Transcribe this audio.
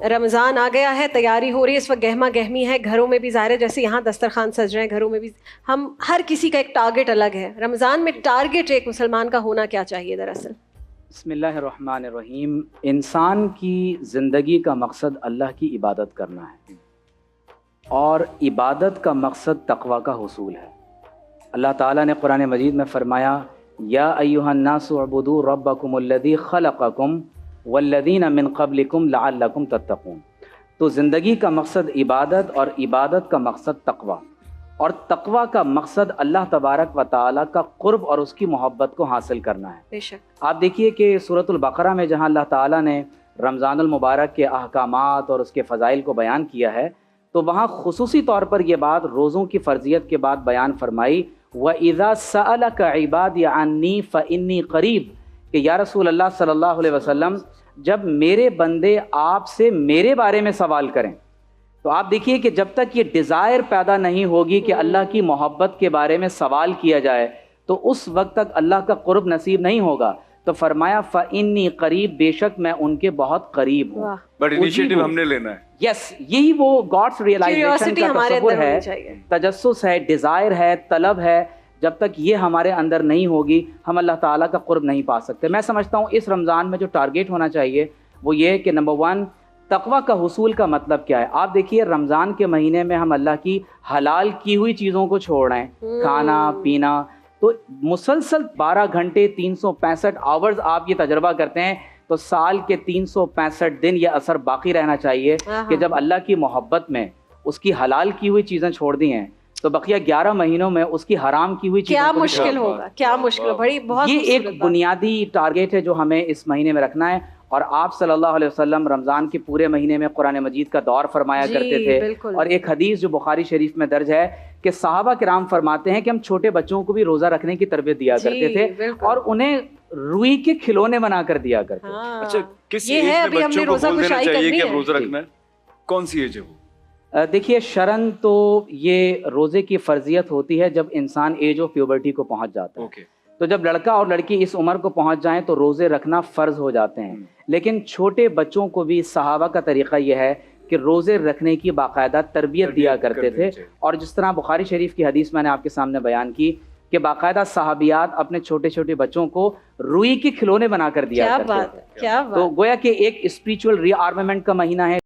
رمضان آ گیا ہے, تیاری ہو رہی ہے, اس وقت گہما گہمی ہے, گھروں میں بھی ظاہر ہے جیسے یہاں دسترخوان سج رہے ہیں, گھروں میں بھی ہم ہر کسی کا ایک ٹارگٹ الگ ہے. رمضان میں ٹارگٹ ایک مسلمان کا ہونا کیا چاہیے دراصل؟ بسم اللہ الرحمن الرحیم. انسان کی زندگی کا مقصد اللہ کی عبادت کرنا ہے, اور عبادت کا مقصد تقوی کا حصول ہے. اللہ تعالیٰ نے قرآن مجید میں فرمایا یا ایھا الناس اعبدوا ربکم الذی خلقکم والذین من قبلکم لعلکم تتقون. تو زندگی کا مقصد عبادت, اور عبادت کا مقصد تقوی, اور تقوی کا مقصد اللہ تبارک و تعالیٰ کا قرب اور اس کی محبت کو حاصل کرنا ہے. بے شک. آپ دیکھیے کہ سورۃ البقرہ میں جہاں اللہ تعالیٰ نے رمضان المبارک کے احکامات اور اس کے فضائل کو بیان کیا ہے, تو وہاں خصوصی طور پر یہ بات روزوں کی فرضیت کے بعد بیان فرمائی وَإِذَا سَأَلَكَ عِبَادِي عَنِّي فَإِنِّي قَرِيب, کہ یا رسول اللہ صلی اللہ علیہ وسلم جب میرے بندے آپ سے میرے بارے میں سوال کریں, تو آپ دیکھیے کہ جب تک یہ ڈیزائر پیدا نہیں ہوگی کہ اللہ کی محبت کے بارے میں سوال کیا جائے, تو اس وقت تک اللہ کا قرب نصیب نہیں ہوگا. تو فرمایا فَإِنِّي قریب, بے شک میں ان کے بہت قریب ہوں. بٹ انیشیٹو ہم نے لینا ہے. یس, یہی وہ گاڈس ریئلائزیشن کا تصور ہے, تجسس ہے, ڈیزائر ہے, طلب ہے. جب تک یہ ہمارے اندر نہیں ہوگی ہم اللہ تعالیٰ کا قرب نہیں پا سکتے. میں سمجھتا ہوں اس رمضان میں جو ٹارگیٹ ہونا چاہیے وہ یہ کہ نمبر 1, تقوی کا حصول کا مطلب کیا ہے. آپ دیکھیے رمضان کے مہینے میں ہم اللہ کی حلال کی ہوئی چیزوں کو چھوڑ رہے ہیں, کھانا پینا. تو مسلسل 12 گھنٹے 365 آورز آپ یہ تجربہ کرتے ہیں, تو سال کے 365 دن یہ اثر باقی رہنا چاہیے کہ جب اللہ کی محبت میں اس کی حلال کی ہوئی چیزیں چھوڑ دی ہیں, تو بقیہ 11 مہینوں میں اس کی حرام کی ہوئی چیزیں کیا مشکل ہوگا, کیا مشکل ہو. بڑی بہت یہ ایک بنیادی ٹارگیٹ ہے جو ہمیں اس مہینے میں رکھنا ہے. اور آپ صلی اللہ علیہ وسلم رمضان کے پورے مہینے میں قرآن مجید کا دور فرمایا کرتے تھے, اور ایک حدیث جو بخاری شریف میں درج ہے کہ صحابہ کرام فرماتے ہیں کہ ہم چھوٹے بچوں کو بھی روزہ رکھنے کی تربیت دیا کرتے تھے, اور انہیں روئی کے کھلونے بنا کر دیا کرتے تھے. اچھا, کس ایج میں بچوں کو بول دینا چاہیے کہ اب روزہ رکھنا ہے؟ کون سی ایج ہے وہ؟ دیکھیے شرن تو یہ روزے کی فرضیت ہوتی ہے جب انسان ایج آف پیوبرٹی کو پہنچ جاتا ہے. تو جب لڑکا اور لڑکی اس عمر کو پہنچ جائیں تو روزے رکھنا فرض ہو جاتے ہیں. لیکن چھوٹے بچوں کو بھی صحابہ کا طریقہ یہ ہے کہ روزے رکھنے کی باقاعدہ تربیت دیا کرتے تھے. اور جس طرح بخاری شریف کی حدیث میں نے آپ کے سامنے بیان کی کہ باقاعدہ صحابیات اپنے چھوٹے چھوٹے بچوں کو روئی کے کھلونے بنا کر دیا کرتے. تو گویا کہ ایک اسپریچول ری آرممنٹ کا مہینہ ہے.